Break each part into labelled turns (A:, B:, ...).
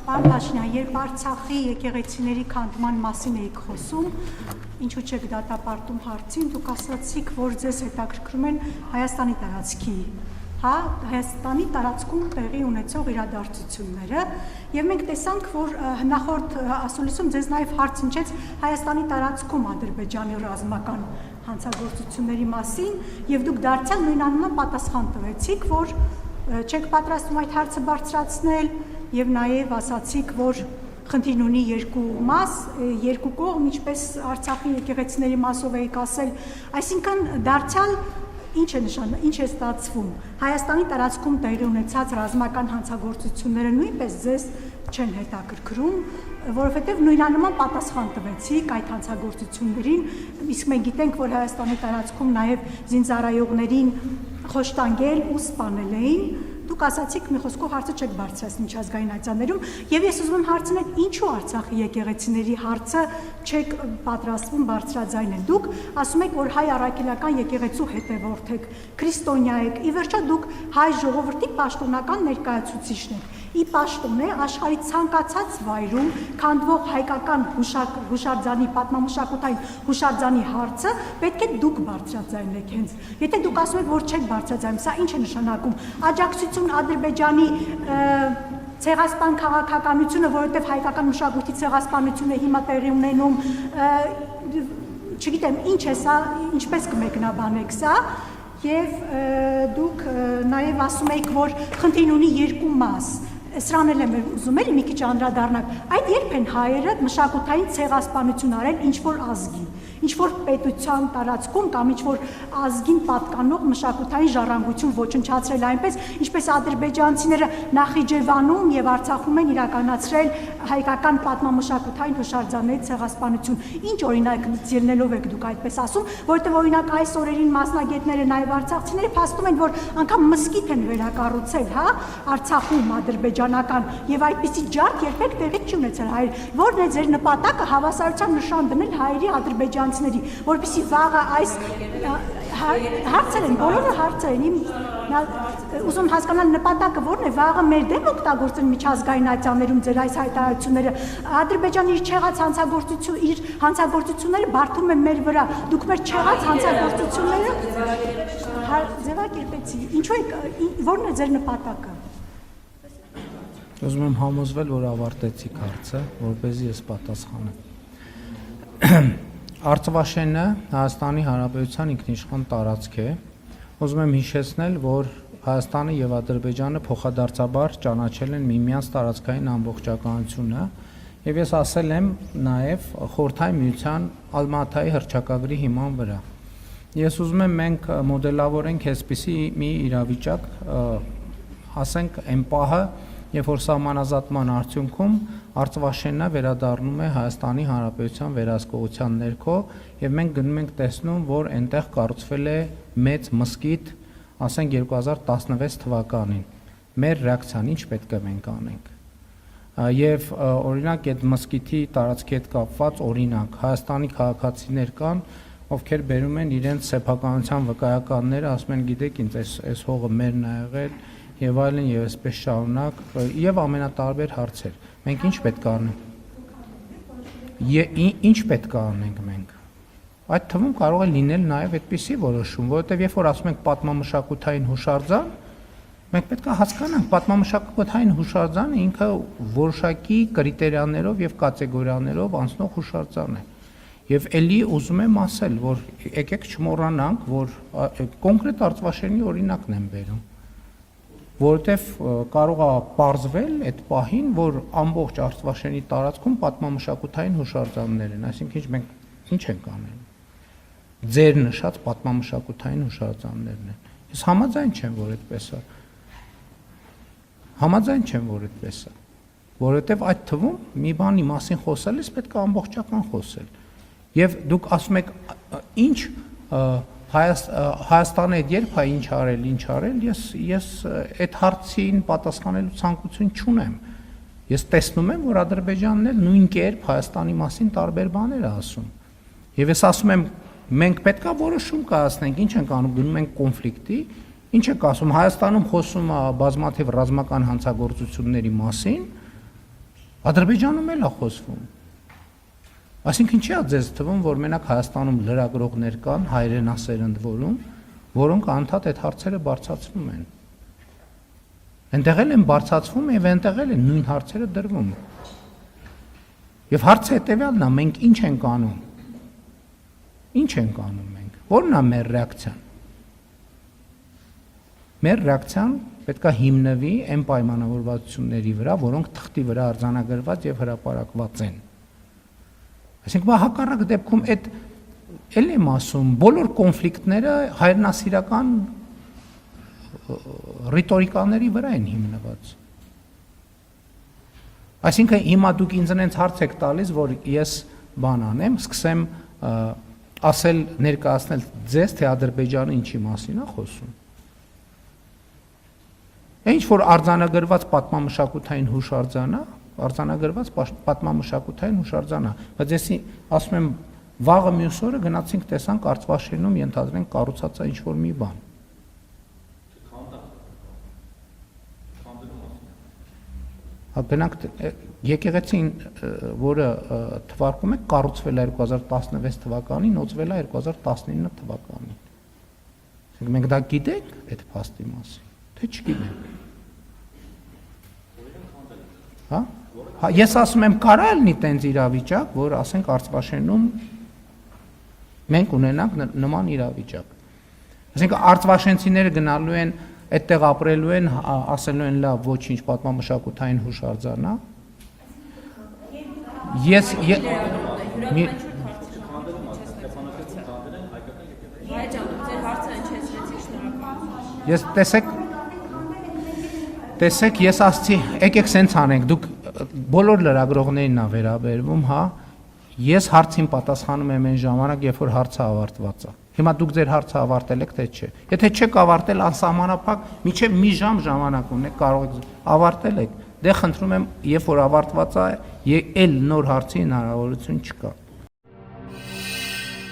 A: Պարոն Փաշինյան, երբ Արցախի եկեղեցիների քանդման մասին էիք խոսում, ինչու չեք դատապարտում հարցին, դուք ասացիք, որ ձեզ հետաքրքրում են Հայաստանի տարածքի, Հայաստանի տարածքում տեղի ունեցող իրադարձությունները, եւ մենք տեսանք, որ նախորդ ասուլիսում ձեզ նաեւ հարց հնչեց Հայաստանի տարածքում Ադրբեջանի ռազմական հանցագործությունների մասին, եւ դուք դարձյալ նույնանուն պատասխան տվեցիք, որ չեք պատրաստվում այդ հարցը բարձրացնել եւ նաեւ ասացիք, որ խնդիրն ունի երկու մաս, երկու կողմ, ինչպես Արցախի եկեղեցիների մասով եք ասել, այսինքն դարձյալ ինչ է ստացվում։ Հայաստանի տարածքում տեղի ունեցած ռազմական հանցագործությունները նույնպես ձեզ չեն հետաքրքրում, որովհետև նույնանման պատասխան տվեցիք այդ հանցագործություններին, իսկ մենք գիտենք, որ Հայաստանի տարածքում նաև զինծառայողներին խոշտանգել ու սպանել էին։ Դուք ասացիք մի խոսքով հարցը չեք բարձրացնի միջազգային արձաններում, եւ ես ուզում եմ հարցնել, ինչու Արցախի եկեղեցիների հարցը չեք պատրաստվում բարձրաձայնել։ Դուք ասում եք, որ հայ առաքելական եկեղեցու հետևորդ եք, քրիստոնյա եք, ի վերջո դուք հայ ժողովրդի պաշտոնական ներկայացուցիչն եք։ Ի պաշտոն է աշխարհի ցանկացած վայրում քանդվող հայկական հուշարձանի պատմամշակութային հուշարձանի հարցը պետք է դուք բարձրաձայնեք հենց։ Եթե դուք ասում եք, որ չեք բարձրաձայնում, սա ինչ է նշանակում։ Աջակցություն Ադրբեջանի ցեղասպան քաղաքականությունը, որովհետև հայկական մշակույթի ցեղասպանությունը հիմա տեղի ունենում, չգիտեմ, ինչ է սա, ինչպես կմեկնաբանեք սա, եւ դուք նաեւ ասում եք, որ խնդիրն ունի երկու մաս։ Սրան էլ եմ ուզում էլի մի քիչ անդրադառնալ։ Այդ երբ են հայերը մշակութային ցեղասպանություն արել ինչ-որ ազգի, ինչ-որ պետության տարածքում կամ ինչ-որ ազգին պատկանող մշակութային ժառանգություն ոչնչացրել այնպես, ինչպես ադրբեջանցիները Նախիջևանում եւ Արցախում են իրականացրել հայկական պատմամշակութային հուշարձանների ցեղասպանություն։ Ինչ օրինակ ելնելով եք դուք այդպես ասում, որովհետեւ օրինակ այս օրերին մասնագետները նաեւ արցախցիները փաստում են, որ անգամ մզկիթ են վերակառուցել, Արցախում ադրբեջանական եւ այդպիսի ջարդ երբեք տեղի չի ունեցել հայեր։ Որն է ձեր նպատակը հավասարության նշան դնել հայերի ադրբեջանցիների, որպեսզի վաղը այս հարցեր են, բոլորը հարցեր են, ուզում հասկանալ նպատակը որն է, վաղը մեր դեմ օգտագործել միջազգային ատյաններում ձեր այս հայտարարությունները, Ադրբեջանը իր չեղած հանցագործությունները բարդում է մեր վրա, դուք մեր չեղած հանցագործությունները ձևակերպեցի, ինչու եք, որն է ձեր նպատակը։
B: Ուզում եմ համոզվել, որ ավարտեցիք հարցը, որպեսզի ես պատասխանեմ։ Արցվաշենը Հայաստանի Հանրապետության ինքնիշխան տարածք է։ Ուզում եմ հիշեցնել, որ Հայաստանը եւ Ադրբեջանը փոխադարձաբար ճանաչել են միմյանց տարածքային ամբողջականությունը, եւ ես ասել եմ նաեւ Խորհրդային Միության Ալմատայի հռչակագրի հիման վրա։ Ես ուզում եմ մենք մոդելավորենք այսպիսի մի իրավիճակ, ասենք այն պահը, երբ որ սահմանազատման արդյունքում Արցվաշենը վերադառնում է Հայաստանի Հանրապետության վերահսկողության ներքո եւ մենք գնում ենք տեսնում, որ այնտեղ կառուցվել է մեծ մզկիթ, ասենք 2016 թվականին։ Մեր ռեակցիան ինչ պետք է մենք անենք։ Եվ օրինակ այդ մզկիթի տարածքի հետ կապված օրինակ Հայաստանի քաղաքացիներ կան, ովքեր բերում են իրենց սեփականության վկայականները, ասում են, գիտեք, ինձ այս հողը մերն է եղել եւ այլն եւ այսպես շարունակ եւ ամենատարբեր հարցեր։ Մենք ինչ պետք է անենք։ Ինչ պետք է անենք մենք։ Այդ թվում կարող է լինել նաեւ այդպիսի որոշում, որովհետեւ երբ որ ասում ենք պատմամշակութային հուշարձան, մենք պետք է հասկանանք պատմամշակութային հուշարձանը ինքը որոշակի կրիտերիաներով եւ կատեգորիաներով անցնող հուշարձան է։ Եվ ելի ուզում եմ ասել, որ եկեք չմոռանանք, որ կոնկրետ Արցվաշենի օրինակն եմ բերում, որովհետև կարող է պարզվել այդ պահին, որ ամբողջ Արցվաշենի տարածքում պատմամշակութային հուշարձաններ են, այսինքն մենք ինչ ենք անել։ Ձեր նշած պատմամշակութային հուշարձաններն են։ Ես համաձայն չեմ, որ այդպես է։ Համաձայն չեմ, որ այդպես է, որովհետև այդ թվում մի բանի մասին խոսելիս պետք է ամբողջական խոսել։ Եվ դուք ասում եք, ինչ Հայաստանը այդ երբ է ինչ արել, ես այդ հարցին պատասխանելու ցանկություն չունեմ։ Ես տեսնում եմ, որ Ադրբեջանն էլ նույն կերպ Հայաստանի մասին տարբեր բաներ է ասում։ Եվ ես ասում եմ, մենք պետք է որոշում կայացնենք, ինչ ենք անում, գնում ենք կոնֆլիկտի, ինչ եք ասում, Հայաստանում խոսում է բազմաթիվ ռազմական հանցագործությունների մասին, Ադրբեջանում էլ է խոսվում։ Այսինքն չի՞ է ձեզ թվում, որ մենակ Հայաստանում լրագրողներ կան, հայրենասերնդվորում, որոնք անդադ այդ հարցերը բարձրացնում են։ Այնտեղ էլ են բարձրացվում եւ այնտեղ էլ են նույն հարցերը դրվում։ Եվ հարցը հետեւյալն է, մենք ինչ ենք անում։ Ինչ ենք անում մենք։ Որն է մեր ռեակցիան։ Մեր ռեակցիան պետք է հիմնվի այն պայմանավորվածությունների վրա, որոնք թղթի վրա արձանագրված եւ հրապարակված են։ Այսինքն հակառակ դեպքում այդ էլ եմ ասում, բոլոր կոնֆլիկտները հայրենասիրական ռիտորիկաների վրա են հիմնված։ Այսինքն հիմա դուք ինձ այնց հարց եք տալիս, որ ես բան անեմ, սկսեմ ասել ներկայացնել ձեզ, թե Ադրբեջանը ինչի մասին է խոսում։ Ինչ որ արձանագրված պատմամշակութային հուշարձան է, արձանագրված պատմամշակութային հուշարձան է, բայց ես ասում եմ վաղը մյուս օրը գնացինք տեսանք Արցվաշենում ենթադրենք կառուցած է ինչ-որ մի բան։ Գնանք եկեղեցին, որը թվարկում է կառուցվել է 2016 թվականին, նոծվել է 2019 թվականին։ Մենք դա գիտենք այդ փաստի մասին, թե չգիտենք։ Հա, ես ասում եմ կարա լինի տենց իրավիճակ, որ ասենք Արցվաշենում մենք ունենանք նման իրավիճակ։ Այսինքն արցվաշենցիները գնալու են այդտեղ ապրելու են, ասելու են լավ, ոչինչ պատմամշակութային հուշարձան է։ Ես տեսեք, ես ասացի, եկեք սենց անենք, դուք բոլոր լրագրողներին ա վերաբերվում, հա, ես հարցին պատասխանում եմ այն ժամանակ, երբ որ հարցը ավարտված է։ Հիմա դուք ձեր հարցը ավարտել եք, թե չէ։ Եթե չեք ավարտել անսահմանափակ, մինչև մի ժամ ժամանակ ունեք, կարող եք ավարտել եք։ Դե խնդրում եմ, երբ որ ավարտված է, էլ նոր հարցի հնարավորություն չկա։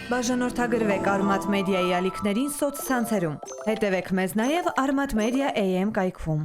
C: Բաժանորդագրվեք Արմաթ մեդիայի ալիքներին սոցցանցերում։ Հետևեք մեզ նաև Արմաթ մեդիա AM կայքում։